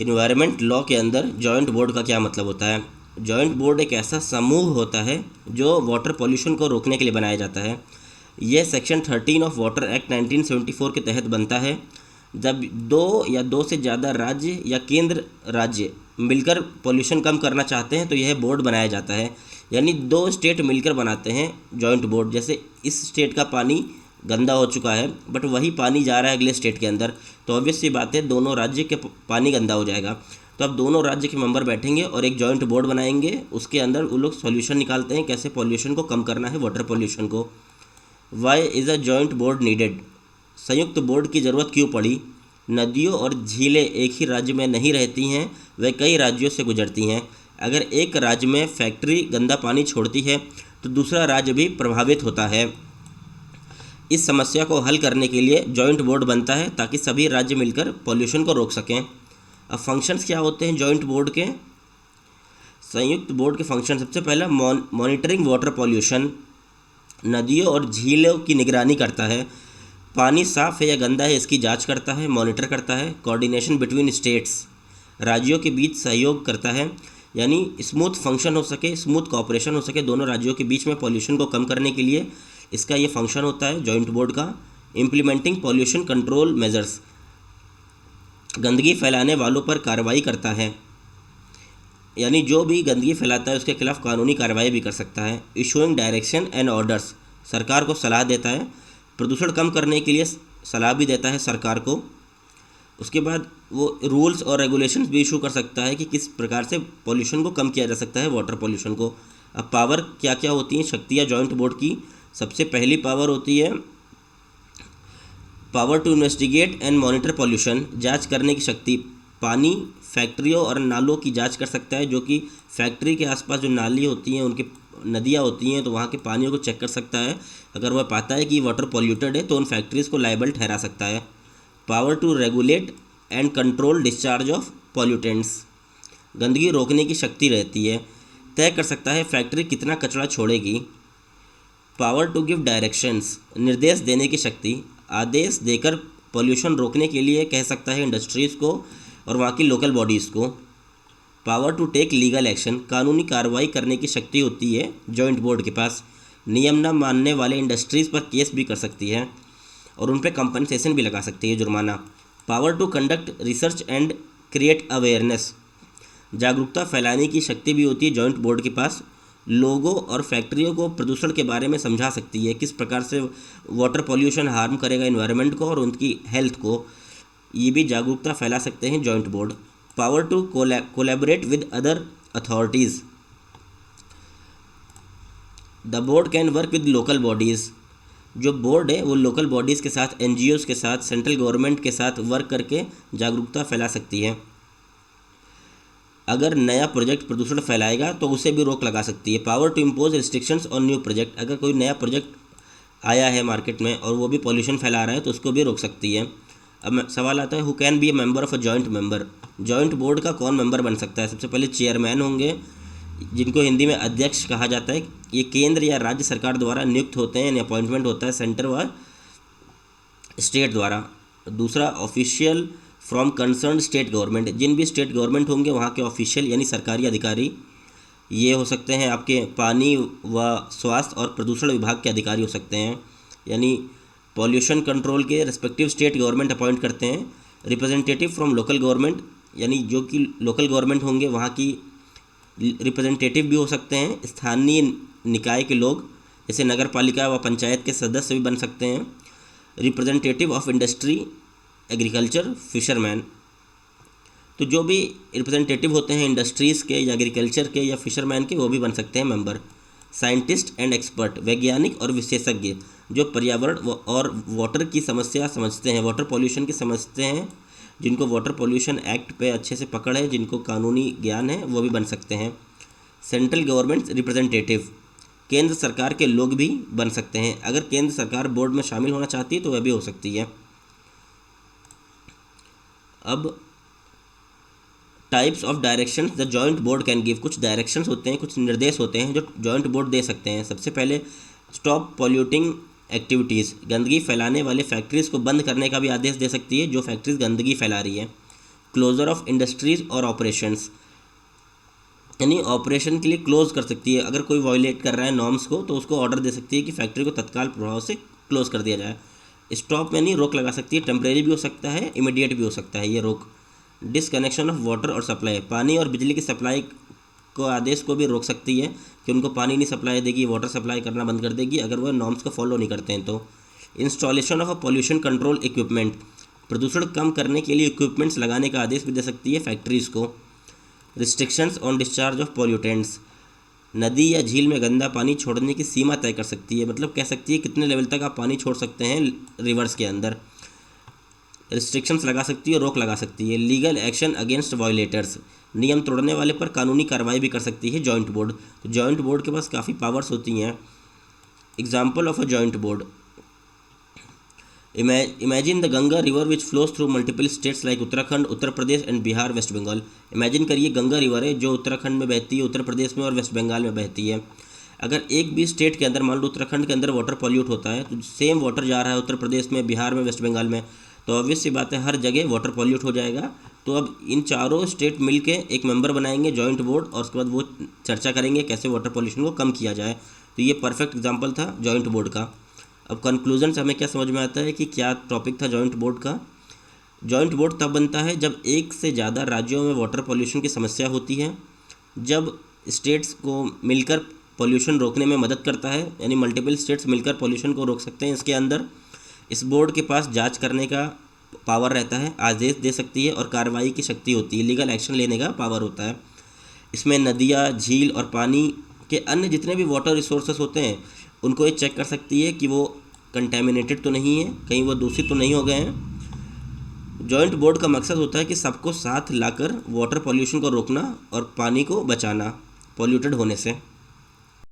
Environment law के अंदर joint board का क्या मतलब होता है? जॉइंट बोर्ड एक ऐसा समूह होता है जो वाटर पॉल्यूशन को रोकने के लिए बनाया जाता है। यह सेक्शन 13 ऑफ वाटर एक्ट 1974 के तहत बनता है। जब दो या दो से ज़्यादा राज्य या केंद्र राज्य मिलकर पॉल्यूशन कम करना चाहते हैं तो यह बोर्ड बनाया जाता है। यानी दो स्टेट मिलकर बनाते हैं जॉइंट बोर्ड। जैसे इस स्टेट का पानी गंदा हो चुका है बट वही पानी जा रहा है अगले स्टेट के अंदर, तो ऑब्वियस सी बात है दोनों राज्य के पानी गंदा हो जाएगा। तो अब दोनों राज्य के मेंबर बैठेंगे और एक जॉइंट बोर्ड बनाएंगे। उसके अंदर वो लोग सॉल्यूशन निकालते हैं कैसे पॉल्यूशन को कम करना है, वाटर पॉल्यूशन को। Why is a joint board needed? संयुक्त बोर्ड की ज़रूरत क्यों पड़ी? नदियों और झीलें एक ही राज्य में नहीं रहती हैं, वे कई राज्यों से गुजरती हैं। अगर एक राज्य में फैक्ट्री गंदा पानी छोड़ती है तो दूसरा राज्य भी प्रभावित होता है। इस समस्या को हल करने के लिए जॉइंट बोर्ड बनता है ताकि सभी राज्य मिलकर पॉल्यूशन को रोक सकें। अब फंक्शंस क्या होते हैं जॉइंट बोर्ड के? संयुक्त बोर्ड के फंक्शन, सबसे पहला मॉनिटरिंग वाटर पॉल्यूशन, नदियों और झीलों की निगरानी करता है। पानी साफ़ है या गंदा है इसकी जांच करता है, मॉनिटर करता है। कोऑर्डिनेशन बिटवीन स्टेट्स, राज्यों के बीच सहयोग करता है, यानी स्मूथ फंक्शन हो सके, स्मूथ कॉपरेशन हो सके दोनों राज्यों के बीच में पॉल्यूशन को कम करने के लिए, इसका ये फंक्शन होता है जॉइंट बोर्ड का। इम्प्लीमेंटिंग पॉल्यूशन कंट्रोल मेजर्स, गंदगी फैलाने वालों पर कार्रवाई करता है, यानी जो भी गंदगी फैलाता है उसके खिलाफ कानूनी कार्रवाई भी कर सकता है। इशूइंग डायरेक्शन एंड ऑर्डर्स, सरकार को सलाह देता है, प्रदूषण कम करने के लिए सलाह भी देता है सरकार को। उसके बाद वो रूल्स और रेगुलेशंस भी इशू कर सकता है कि किस प्रकार से पॉल्यूशन को कम किया जा सकता है, वाटर पॉल्यूशन को। अब पावर क्या क्या होती हैं शक्तियाँ जॉइंट बोर्ड की? सबसे पहली पावर होती है power to investigate and monitor pollution, जांच करने की शक्ति। पानी फैक्ट्रियों और नालों की जांच कर सकता है, जो कि फैक्ट्री के आसपास जो नाली होती हैं, उनकी नदियाँ होती हैं, तो वहाँ के पानियों को चेक कर सकता है। अगर वह पाता है कि वाटर पॉल्यूटेड है तो उन फैक्ट्रीज़ को लायबल ठहरा सकता है। Power to regulate and control discharge of pollutants, गंदगी रोकने की शक्ति रहती है, तय कर सकता है फैक्ट्री कितना कचरा छोड़ेगी। पावर टू गिव डायरेक्शंस, निर्देश देने की शक्ति, आदेश देकर पॉल्यूशन रोकने के लिए कह सकता है इंडस्ट्रीज़ को और वहाँ की लोकल बॉडीज़ को। Power to take legal action, कानूनी कार्रवाई करने की शक्ति होती है जॉइंट बोर्ड के पास। नियम न मानने वाले इंडस्ट्रीज़ पर केस भी कर सकती है और उन पर कंपनसेशन भी लगा सकती है, जुर्माना। Power to conduct research and create awareness, जागरूकता फैलाने की शक्ति भी होती है जॉइंट बोर्ड के पास। लोगों और फैक्ट्रियों को प्रदूषण के बारे में समझा सकती है, किस प्रकार से वाटर पॉल्यूशन हार्म करेगा एनवायरनमेंट को और उनकी हेल्थ को, ये भी जागरूकता फैला सकते हैं joint board. Power to collaborate with other authorities, the board can work with local bodies, जो बोर्ड है वो लोकल बॉडीज़ के साथ, एनजीओज़ के साथ, सेंट्रल गवर्नमेंट के साथ वर्क करके जागरूकता फैला सकती है। अगर नया प्रोजेक्ट प्रदूषण फैलाएगा तो उसे भी रोक लगा सकती है। Power to impose restrictions on new project, अगर कोई नया प्रोजेक्ट आया है मार्केट में और वो भी पॉल्यूशन फैला रहा है तो उसको भी रोक सकती है। अब सवाल आता है who can be A member of a joint member, joint board का कौन मेंबर बन सकता है? सबसे पहले चेयरमैन होंगे, जिनको हिंदी में अध्यक्ष कहा जाता है। ये केंद्र या राज्य सरकार द्वारा नियुक्त होते हैं, यानी अपॉइंटमेंट होता है सेंटर व स्टेट द्वारा। दूसरा, official from concern state government, जिन भी स्टेट गवर्नमेंट होंगे वहाँ के ऑफिशियल यानी सरकारी अधिकारी ये हो सकते हैं, आपके पानी व स्वास्थ्य और प्रदूषण विभाग के अधिकारी हो सकते हैं, यानी पॉल्यूशन कंट्रोल के रिस्पेक्टिव स्टेट गवर्नमेंट अपॉइंट करते हैं। रिप्रेजेंटेटिव फ्रॉम लोकल गवर्नमेंट, यानी जो कि लोकल गवर्नमेंट होंगे वहाँ की रिप्रेजेंटेटिव भी हो सकते हैं, स्थानीय निकाय के लोग जैसे नगर पालिका व पंचायत के सदस्य भी बन सकते हैं। Representative of industry, agriculture, fisherman, तो जो भी रिप्रेजेंटेटिव होते हैं इंडस्ट्रीज़ के या एग्रीकल्चर के या फिशरमैन के, वो भी बन सकते हैं मेंबर। साइंटिस्ट एंड एक्सपर्ट, वैज्ञानिक और विशेषज्ञ जो पर्यावरण और वाटर की समस्या समझते हैं, वाटर पॉल्यूशन की समझते हैं, जिनको वाटर पॉल्यूशन एक्ट पे अच्छे से पकड़ है, जिनको कानूनी ज्ञान है, वो भी बन सकते हैं। सेंट्रल गवर्नमेंट रिप्रेजेंटेटिव, केंद्र सरकार के लोग भी बन सकते हैं। अगर केंद्र सरकार बोर्ड में शामिल होना चाहती है तो वह भी हो सकती है। अब types of directions the joint board can give, कुछ डायरेक्शंस होते हैं, कुछ निर्देश होते हैं जो जॉइंट बोर्ड दे सकते हैं। सबसे पहले स्टॉप पॉल्यूटिंग एक्टिविटीज़, गंदगी फैलाने वाले फैक्ट्रीज़ को बंद करने का भी आदेश दे सकती है जो फैक्ट्रीज गंदगी फैला रही है। क्लोजर ऑफ इंडस्ट्रीज और ऑपरेशंस, यानी ऑपरेशन के लिए क्लोज कर सकती है। अगर कोई वायलेट कर रहा है नॉर्म्स को तो उसको ऑर्डर दे सकती है कि फैक्ट्री को तत्काल प्रभाव से क्लोज कर दिया जाए। स्टॉप यानी रोक लगा सकती है, टेम्परेरी भी हो सकता है, इमीडिएट भी हो सकता है ये रोक। डिसकनेक्शन ऑफ वाटर और सप्लाई, पानी और बिजली की सप्लाई को आदेश को भी रोक सकती है कि उनको पानी नहीं सप्लाई देगी, वाटर सप्लाई करना बंद कर देगी अगर वह नॉर्म्स को फॉलो नहीं करते हैं तो। Installation of a pollution control equipment, प्रदूषण कम करने के लिए इक्विपमेंट्स लगाने का आदेश भी दे सकती है फैक्ट्रीज़ को। Restrictions on discharge of pollutants, नदी या झील में गंदा पानी छोड़ने की सीमा तय कर सकती है, मतलब कह सकती है कितने लेवल तक आप पानी छोड़ सकते हैं रिवर्स के अंदर। रिस्ट्रिक्शंस लगा सकती है, रोक लगा सकती है। लीगल एक्शन अगेंस्ट वायलेटर्स, नियम तोड़ने वाले पर कानूनी कार्रवाई भी कर सकती है जॉइंट बोर्ड। तो जॉइंट बोर्ड के पास काफ़ी पावर्स होती हैं। Example of a joint board, imagine the Ganga river which flows through multiple states like Uttarakhand, Uttar Pradesh and Bihar, west Bengal. Imagine करिए गंगा रिवर है जो उत्तराखंड में बहती है, उत्तर प्रदेश में और वेस्ट बंगाल में बहती है। अगर एक भी स्टेट के अंदर, मान लो उत्तराखंड के अंदर वाटर पॉल्यूट होता है तो सेम वाटर जा रहा है उत्तर प्रदेश में, बिहार में, वेस्ट बंगाल में, तो ऑब्वियस सी बात है हर जगह वाटर पॉल्यूट हो जाएगा। तो अब इन चारों स्टेट मिल के एक मेंबर बनाएंगे जॉइंट बोर्ड और उसके बाद वो चर्चा करेंगे कैसे वाटर पॉल्यूशन को कम किया जाए। तो ये परफेक्ट एग्जाम्पल था जॉइंट बोर्ड का। अब कंक्लूजन से हमें क्या समझ में आता है कि क्या टॉपिक था जॉइंट बोर्ड का। जॉइंट बोर्ड तब बनता है जब एक से ज़्यादा राज्यों में वाटर पॉल्यूशन की समस्या होती है, जब स्टेट्स को मिलकर पॉल्यूशन रोकने में मदद करता है, यानी मल्टीपल स्टेट्स मिलकर पॉल्यूशन को रोक सकते हैं इसके अंदर। इस बोर्ड के पास जांच करने का पावर रहता है, आदेश दे सकती है और कार्रवाई की शक्ति होती है, लीगल एक्शन लेने का पावर होता है। इसमें नदियाँ, झील और पानी के अन्य जितने भी वाटर रिसोर्सेस होते हैं उनको ये चेक कर सकती है कि वो कंटेमिनेटेड तो नहीं है, कहीं वो दूषित तो नहीं हो गए हैं। जॉइंट बोर्ड का मकसद होता है कि सबको साथ लाकर वाटर पॉल्यूशन को रोकना और पानी को बचाना पॉल्यूटेड होने से।